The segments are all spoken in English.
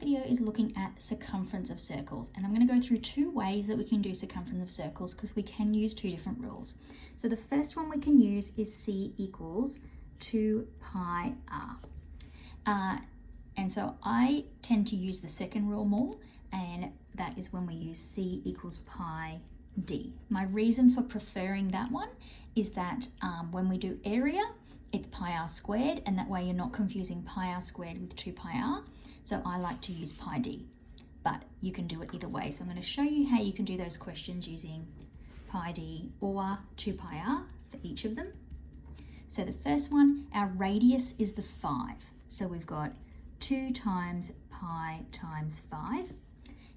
video is looking at circumference of circles, and I'm going to go through two ways that we can do circumference of circles because we can use two different rules. So the first one we can use is C equals 2 pi r. And so I tend to use the second rule more, and that is when we use C equals pi d. My reason for preferring that one is that when we do area, it's pi r squared, and that way you're not confusing pi r squared with 2 pi r. So I like to use pi d, but you can do it either way. So I'm going to show you how you can do those questions using pi d or 2 pi r for each of them. So the first one, our radius is the 5. So we've got 2 times pi times 5.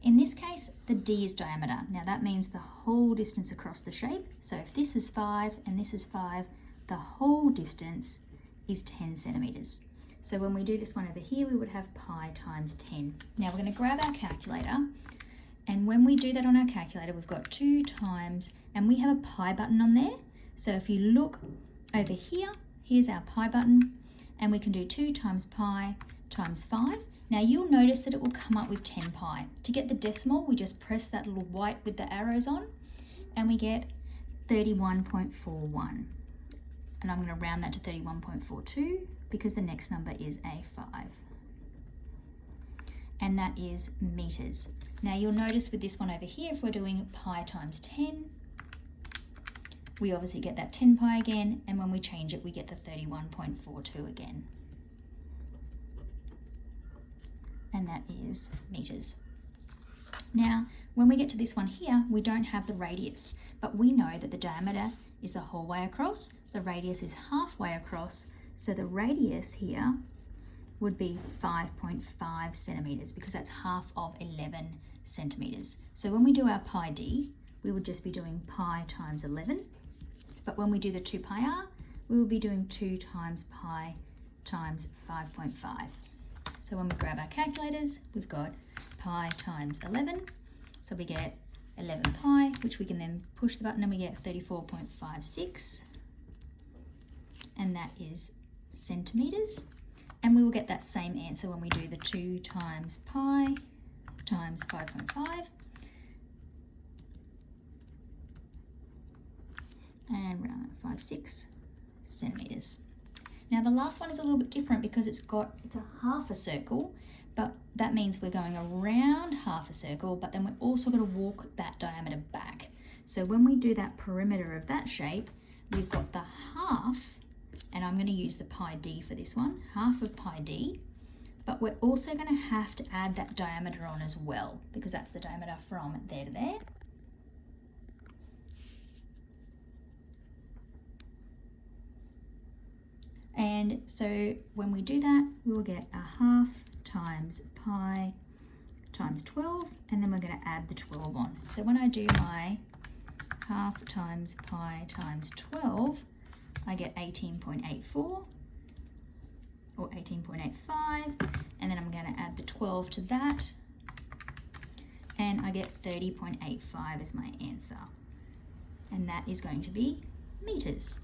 In this case, the d is diameter. Now that means the whole distance across the shape. So if this is 5 and this is 5, the whole distance is 10 centimeters. So when we do this one over here, we would have pi times 10. Now we're going to grab our calculator, and when we do that on our calculator, we've got 2 times, and we have a pi button on there. So if you look over here, here's our pi button, and we can do 2 times pi times 5. Now you'll notice that it will come up with 10 pi. To get the decimal, we just press that little white with the arrows on, and we get 31.41. And I'm going to round that to 31.42 because the next number is a 5. And that is meters. Now you'll notice with this one over here, if we're doing pi times 10, we obviously get that 10 pi again, and when we change it, we get the 31.42 again. And that is meters. Now, when we get to this one here, we don't have the radius, but we know that the diameter is the whole way across, the radius is halfway across, so the radius here would be 5.5 centimeters because that's half of 11 centimeters. So when we do our pi d, we would just be doing pi times 11, but when we do the 2 pi r, we will be doing 2 times pi times 5.5. So when we grab our calculators, we've got pi times 11, so we get 11 pi, which we can then push the button and we get 34.56, and that is centimeters. And we will get that same answer when we do the 2 times pi times 5.5, and round 56 centimeters. Now the last one is a little bit different because it's a half a circle, but that means we're going around half a circle, but then we're also going to walk that diameter back. So when we do that perimeter of that shape, we've got the half, and I'm going to use the pi d for this one, half of pi d, but we're also going to have to add that diameter on as well because that's the diameter from there to there. And so when we do that, we will get a half times pi times 12, and then we're going to add the 12 on. So when I do my half times pi times 12, I get 18.84 or 18.85, and then I'm going to add the 12 to that, and I get 30.85 as my answer. And that is going to be meters.